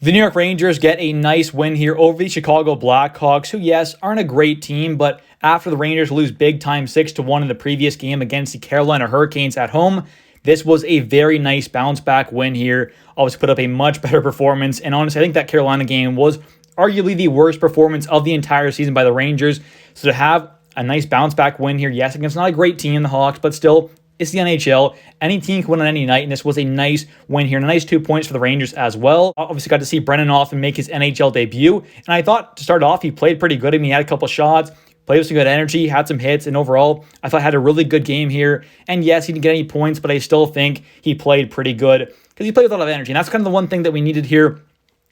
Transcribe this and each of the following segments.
The New York Rangers get a nice win here over the Chicago Blackhawks, who, yes, aren't a great team, but after the Rangers lose big time 6-1 in the previous game against the Carolina Hurricanes at home, this was a very nice bounce back win here. Obviously put up a much better performance, and honestly, I think that Carolina game was arguably the worst performance of the entire season by the Rangers. So to have a nice bounce back win here, yes, against not a great team, the Hawks, but still, it's the NHL. Any team can win on any night, and this was a nice win here, and a nice 2 points for the Rangers as well. Obviously got to see Brennan Othmann make his NHL debut, and I thought to start off, he played pretty good. I mean, he had a couple shots, played with some good energy, had some hits, and overall, I thought had a really good game here. And yes, he didn't get any points, but I still think he played pretty good because he played with a lot of energy, and that's kind of the one thing that we needed here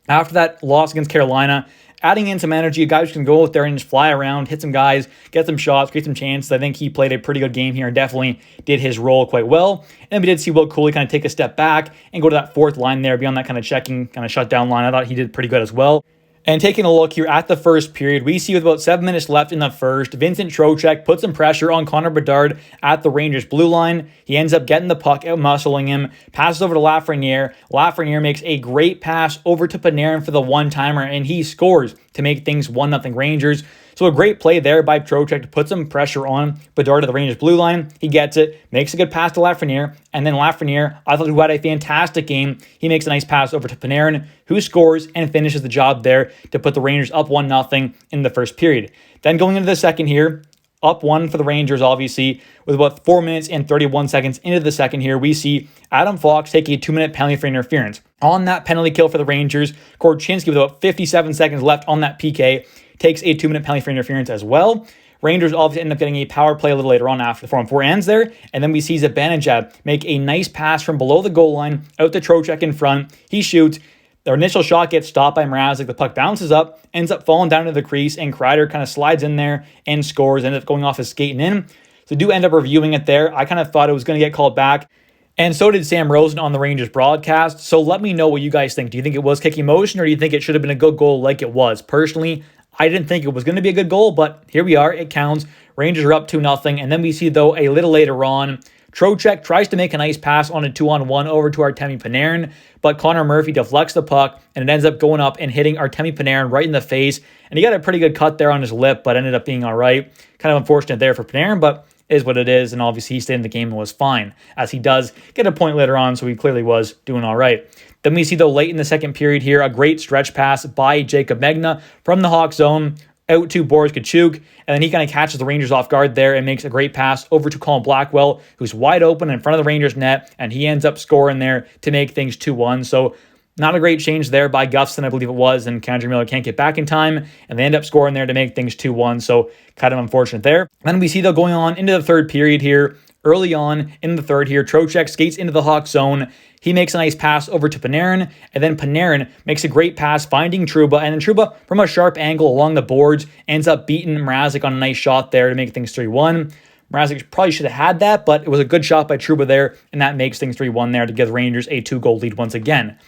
after that loss against Carolina. Adding in some energy, a guy who can go out there and just fly around, hit some guys, get some shots, create some chances. I think he played a pretty good game here and definitely did his role quite well. And we did see Will Cooley kind of take a step back and go to that fourth line there, be on that kind of checking, kind of shutdown line. I thought he did pretty good as well. And taking a look here at the first period, we see with about 7 minutes left in the first, Vincent Trocheck puts some pressure on Connor Bedard at the Rangers blue line. He ends up getting the puck, out-muscling him, passes over to Lafreniere. Lafreniere makes a great pass over to Panarin for the one-timer, and he scores to make things 1-0 Rangers. So a great play there by Trocheck to put some pressure on Bedard to the Rangers blue line. He gets it, makes a good pass to Lafreniere, and then Lafreniere, I thought, who had a fantastic game, he makes a nice pass over to Panarin, who scores and finishes the job there to put the Rangers up 1-0 in the first period. Then going into the second here, up 1 for the Rangers, obviously, with about 4 minutes and 31 seconds into the second here, we see Adam Fox take a 2-minute penalty for interference. On that penalty kill for the Rangers, Korchinski, with about 57 seconds left on that PK, takes a 2-minute penalty for interference as well. Rangers obviously end up getting a power play a little later on after the 4-on-4 ends there. And then we see Zibanejad make a nice pass from below the goal line out to Trocheck in front. He shoots. Their initial shot gets stopped by Mrazek. The puck bounces up, ends up falling down to the crease, and Kreider kind of slides in there and scores, ends up going off his skate and in. So do end up reviewing it there. I kind of thought it was going to get called back. And so did Sam Rosen on the Rangers broadcast. So let me know what you guys think. Do you think it was kicking motion, or do you think it should have been a good goal like it was? Personally, I didn't think it was going to be a good goal, but here we are. It counts. Rangers are up 2-0. And then we see, though, a little later on, Trocheck tries to make a nice pass on a 2-on-1 over to Artemi Panarin, but Connor Murphy deflects the puck, and it ends up going up and hitting Artemi Panarin right in the face. And he got a pretty good cut there on his lip, but ended up being all right. Kind of unfortunate there for Panarin, but is what it is. And obviously, he stayed in the game and was fine, as he does get a point later on, so he clearly was doing all right. Then we see, though, late in the second period here, a great stretch pass by Jacob Megna from the Hawk zone out to Boris Kachuk, and then he kind of catches the Rangers off guard there and makes a great pass over to Colin Blackwell, who's wide open in front of the Rangers net, and he ends up scoring there to make things 2-1. So not a great change there by Gustafsson, I believe it was, and Kendrick Miller can't get back in time, and they end up scoring there to make things 2-1, so kind of unfortunate there. Then we see, though, going on into the third period here, early on in the third here, Trocheck skates into the Hawk zone. He makes a nice pass over to Panarin, and then Panarin makes a great pass, finding Trouba, and then Trouba, from a sharp angle along the boards, ends up beating Mrazek on a nice shot there to make things 3-1. Mrazek probably should have had that, but it was a good shot by Trouba there, and that makes things 3-1 there to give the Rangers a 2-goal lead once again.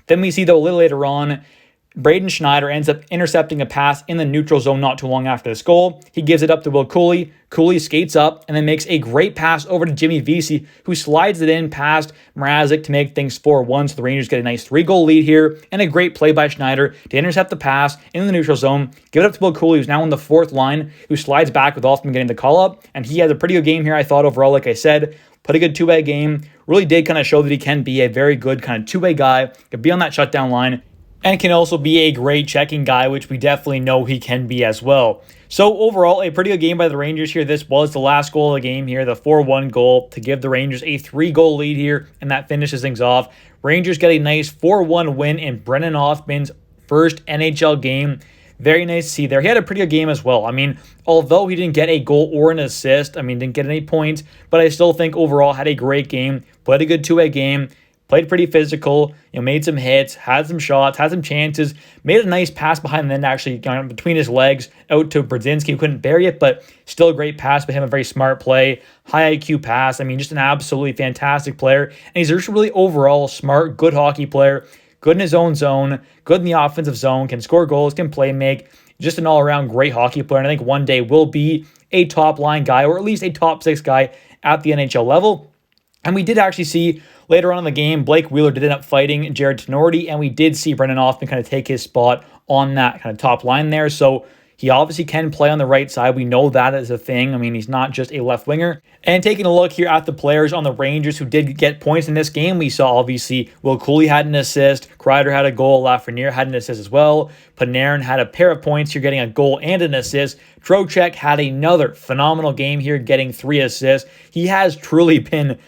Then we see, though, a little later on, Braden Schneider ends up intercepting a pass in the neutral zone not too long after this goal. He gives it up to Will Cooley. Cooley skates up and then makes a great pass over to Jimmy Vesey, who slides it in past Mrazek to make things 4-1. So the Rangers get a nice 3-goal lead here, and a great play by Schneider to intercept the pass in the neutral zone. Give it up to Will Cooley, who's now on the fourth line, who slides back with Othmann getting the call up. And he has a pretty good game here, I thought, overall. Like I said, put a good two-way game. Really did kind of show that he can be a very good kind of two-way guy, could be on that shutdown line, and can also be a great checking guy, which we definitely know he can be as well. So overall, a pretty good game by the Rangers here. This was the last goal of the game here, the 4-1 goal to give the Rangers a 3-goal lead here, and that finishes things off. Rangers get a nice 4-1 win in Brennan Othmann's first NHL game. Very nice to see there. He had a pretty good game as well. I mean, although he didn't get a goal or an assist, didn't get any points, but I still think overall had a great game, played a good two-way game, played pretty physical, made some hits, had some shots, had some chances, made a nice pass behind the net, actually between his legs out to Brzezinski, who couldn't bury it, but still a great pass by him, a very smart play, high IQ pass. Just an absolutely fantastic player, and he's just really overall smart, good hockey player, good in his own zone, good in the offensive zone, can score goals, can play make, just an all-around great hockey player, and I think one day will be a top-line guy, or at least a top-6 guy at the NHL level. And we did actually see later on in the game, Blake Wheeler did end up fighting Jared Tenor, and we did see Brennan Othmann kind of take his spot on that kind of top line there. So he obviously can play on the right side. We know that is a thing. I mean, he's not just a left winger. And taking a look here at the players on the Rangers who did get points in this game, we saw obviously Will Cooley had an assist, Kreider had a goal, Lafreniere had an assist as well. Panarin had a pair of points here, getting a goal and an assist. Trocheck had another phenomenal game here, getting 3 assists. He has truly been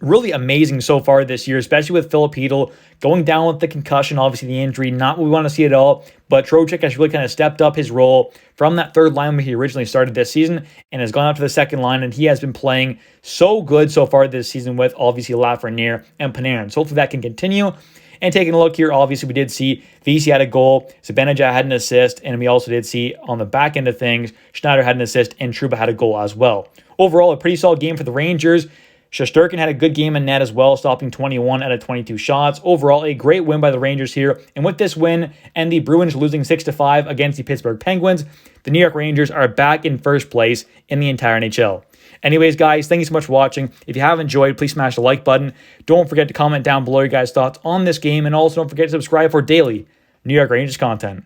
really amazing so far this year, especially with Filip Chytil going down with the concussion, obviously the injury, not what we want to see at all, but Trocheck has really kind of stepped up his role from that third line where he originally started this season and has gone up to the second line, and he has been playing so good so far this season with obviously Lafreniere and Panarin. So hopefully that can continue. And taking a look here, obviously we did see VC had a goal, Zibanejad had an assist, and we also did see on the back end of things, Schneider had an assist, and Trouba had a goal as well. Overall, a pretty solid game for the Rangers. Shesterkin had a good game in net as well, stopping 21 out of 22 shots. Overall, a great win by the Rangers here. And with this win and the Bruins losing 6-5 against the Pittsburgh Penguins, the New York Rangers are back in first place in the entire NHL. Anyways, guys, thank you so much for watching. If you have enjoyed, please smash the like button. Don't forget to comment down below your guys' thoughts on this game. And also don't forget to subscribe for daily New York Rangers content.